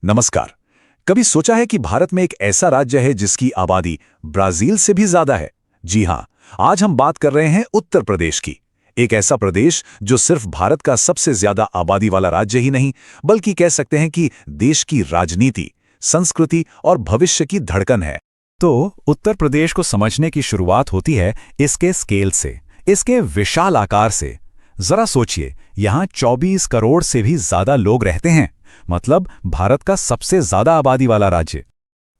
नमस्कार। कभी सोचा है कि भारत में एक ऐसा राज्य है जिसकी आबादी ब्राजील से भी ज्यादा है? जी हां, आज हम बात कर रहे हैं उत्तर प्रदेश की। एक ऐसा प्रदेश जो सिर्फ भारत का सबसे ज्यादा आबादी वाला राज्य ही नहीं, बल्कि कह सकते हैं कि देश की राजनीति, संस्कृति और भविष्य की धड़कन है। तो उत्तर प्रदेश को समझने की शुरुआत होती है इसके स्केल से, इसके विशाल आकार से। जरा सोचिए, यहां 24 करोड़ से भी ज्यादा लोग रहते हैं, मतलब भारत का सबसे ज्यादा आबादी वाला राज्य।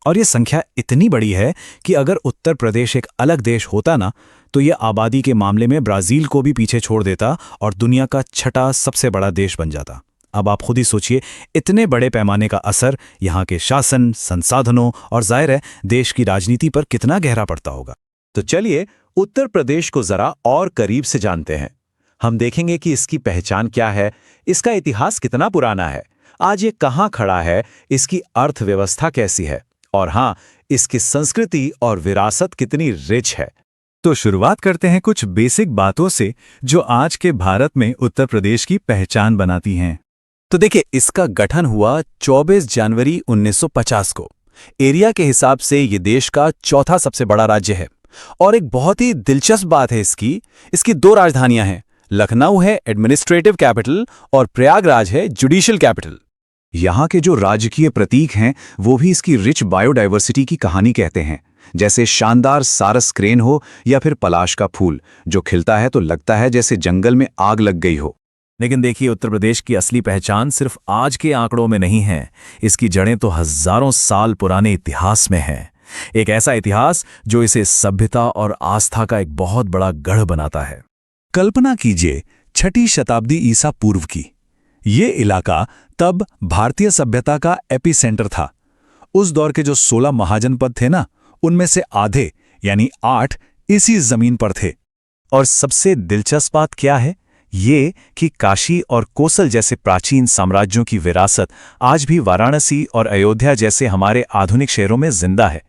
और ये संख्या इतनी बड़ी है कि अगर उत्तर प्रदेश एक अलग देश होता ना, तो ये आबादी के मामले में ब्राजील को भी पीछे छोड़ देता और दुनिया का छठा सबसे बड़ा देश बन जाता। अब आप खुद ही सोचिए, इतने बड़े पैमाने का असर यहाँ के शासन, संसाधनों और जाहिर है देश की राजनीति पर कितना गहरा पड़ता होगा। तो चलिए उत्तर प्रदेश को जरा और करीब से जानते हैं। हम देखेंगे कि इसकी पहचान क्या है, इसका इतिहास कितना पुराना है, आज ये कहाँ खड़ा है, इसकी अर्थव्यवस्था कैसी है और हाँ, इसकी संस्कृति और विरासत कितनी रिच है। तो शुरुआत करते हैं कुछ बेसिक बातों से जो आज के भारत में उत्तर प्रदेश की पहचान बनाती हैं। तो देखिए, इसका गठन हुआ 24 जनवरी 1950 को। एरिया के हिसाब से ये देश का चौथा सबसे बड़ा राज्य है। और एक बहुत ही दिलचस्प बात है इसकी दो राजधानियां हैं। लखनऊ है एडमिनिस्ट्रेटिव कैपिटल और प्रयागराज है जुडिशियल कैपिटल। यहाँ के जो राजकीय प्रतीक हैं वो भी इसकी रिच बायोडाइवर्सिटी की कहानी कहते हैं, जैसे शानदार सारस क्रेन हो या फिर पलाश का फूल जो खिलता है तो लगता है जैसे जंगल में आग लग गई हो। लेकिन देखिए, उत्तर प्रदेश की असली पहचान सिर्फ आज के आंकड़ों में नहीं है, इसकी जड़ें तो हजारों साल पुराने इतिहास में हैं। एक ऐसा इतिहास जो इसे सभ्यता और आस्था का एक बहुत बड़ा गढ़ बनाता है। कल्पना कीजिए, 6ठी शताब्दी ईसा पूर्व की। ये इलाका तब भारतीय सभ्यता का एपिसेंटर था। उस दौर के जो 16 महाजनपद थे ना, उनमें से आधे यानी 8 इसी जमीन पर थे। और सबसे दिलचस्प बात क्या है, ये कि काशी और कोसल जैसे प्राचीन साम्राज्यों की विरासत आज भी वाराणसी और अयोध्या जैसे हमारे आधुनिक शहरों में जिंदा है।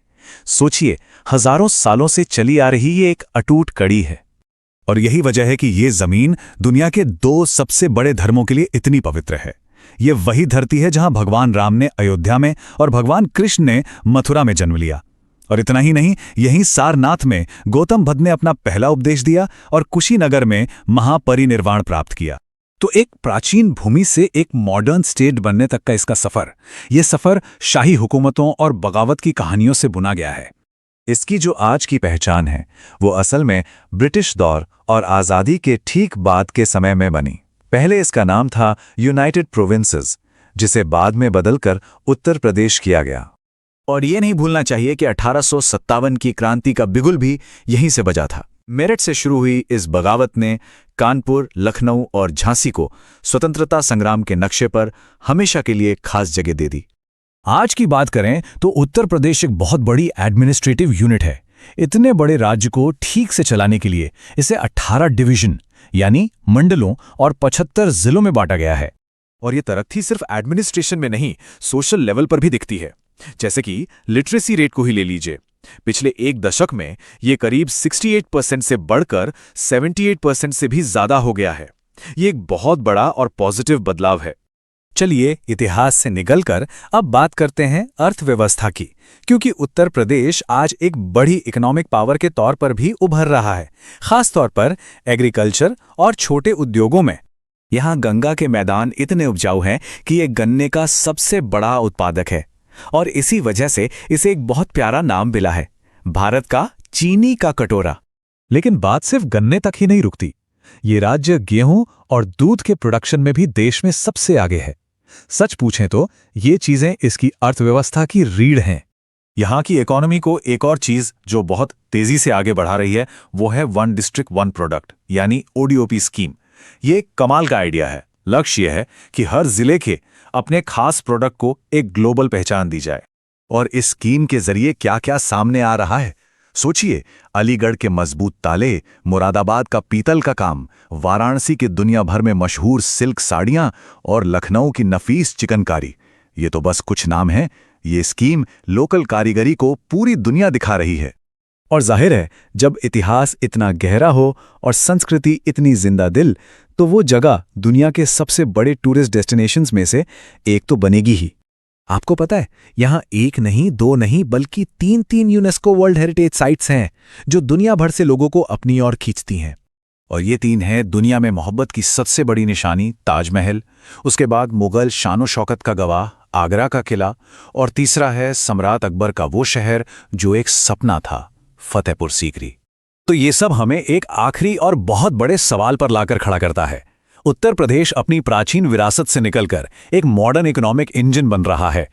सोचिए, हजारों सालों से चली आ रही ये एक अटूट कड़ी है। और यही वजह है कि ये जमीन दुनिया के 2 सबसे बड़े धर्मों के लिए इतनी पवित्र है। ये वही धरती है जहां भगवान राम ने अयोध्या में और भगवान कृष्ण ने मथुरा में जन्म लिया। और इतना ही नहीं, यहीं सारनाथ में गौतम बुद्ध ने अपना पहला उपदेश दिया और कुशीनगर में महापरिनिर्वाण प्राप्त किया। तो एक प्राचीन भूमि से एक मॉडर्न स्टेट बनने तक का इसका सफर, ये सफर शाही हुकूमतों और बगावत की कहानियों से बुना गया है। इसकी जो आज की पहचान है वो असल में ब्रिटिश दौर और आज़ादी के ठीक बाद के समय में बनी। पहले इसका नाम था यूनाइटेड प्रोविंसेस, जिसे बाद में बदलकर उत्तर प्रदेश किया गया। और ये नहीं भूलना चाहिए कि 1857 की क्रांति का बिगुल भी यहीं से बजा था। मेरठ से शुरू हुई इस बगावत ने कानपुर, लखनऊ और झांसी को स्वतंत्रता संग्राम के नक्शे पर हमेशा के लिए खास जगह दे दी। आज की बात करें तो उत्तर प्रदेश एक बहुत बड़ी एडमिनिस्ट्रेटिव यूनिट है। इतने बड़े राज्य को ठीक से चलाने के लिए इसे 18 डिवीजन यानी मंडलों और 75 जिलों में बांटा गया है। और ये तरक्की सिर्फ एडमिनिस्ट्रेशन में नहीं, सोशल लेवल पर भी दिखती है। जैसे कि लिटरेसी रेट को ही ले लीजिए, पिछले एक दशक में ये करीब 68% से बढ़कर 78% से भी ज्यादा हो गया है। ये एक बहुत बड़ा और पॉजिटिव बदलाव है। चलिए, इतिहास से निकलकर अब बात करते हैं अर्थव्यवस्था की, क्योंकि उत्तर प्रदेश आज एक बड़ी इकोनॉमिक पावर के तौर पर भी उभर रहा है, खास तौर पर एग्रीकल्चर और छोटे उद्योगों में। यहाँ गंगा के मैदान इतने उपजाऊ हैं कि ये गन्ने का सबसे बड़ा उत्पादक है और इसी वजह से इसे एक बहुत प्यारा नाम मिला है, भारत का चीनी का कटोरा। लेकिन बात सिर्फ गन्ने तक ही नहीं रुकती। ये राज्य गेहूं और दूध के प्रोडक्शन में भी देश में सबसे आगे है। सच पूछें तो ये चीजें इसकी अर्थव्यवस्था की रीढ़ हैं। यहाँ की इकोनॉमी को एक और चीज जो बहुत तेजी से आगे बढ़ा रही है वो है वन डिस्ट्रिक्ट वन प्रोडक्ट यानी ODOP स्कीम। ये एक कमाल का आइडिया है। लक्ष्य यह है कि हर जिले के अपने खास प्रोडक्ट को एक ग्लोबल पहचान दी जाए। और इस स्कीम के जरिए क्या क्या सामने आ रहा है, सोचिए। अलीगढ़ के मजबूत ताले, मुरादाबाद का पीतल का काम, वाराणसी के दुनिया भर में मशहूर सिल्क साड़ियां और लखनऊ की नफीस चिकनकारी, ये तो बस कुछ नाम हैं। ये स्कीम लोकल कारीगरी को पूरी दुनिया दिखा रही है। और जाहिर है, जब इतिहास इतना गहरा हो और संस्कृति इतनी जिंदा दिल, तो वो जगह दुनिया के सबसे बड़े टूरिस्ट डेस्टिनेशंस में से एक तो बनेगी ही। आपको पता है, यहाँ एक नहीं, दो नहीं, बल्कि 3 यूनेस्को वर्ल्ड हेरिटेज साइट्स हैं जो दुनिया भर से लोगों को अपनी ओर खींचती हैं। और ये 3 हैं दुनिया में मोहब्बत की सबसे बड़ी निशानी ताजमहल, उसके बाद मुगल शानो शौकत का गवाह आगरा का किला, और तीसरा है सम्राट अकबर का वो शहर जो एक सपना था, फतेहपुर सीकरी। तो ये सब हमें एक आखिरी और बहुत बड़े सवाल पर लाकर खड़ा करता है। उत्तर प्रदेश अपनी प्राचीन विरासत से निकलकर एक मॉडर्न इकोनॉमिक इंजन बन रहा है,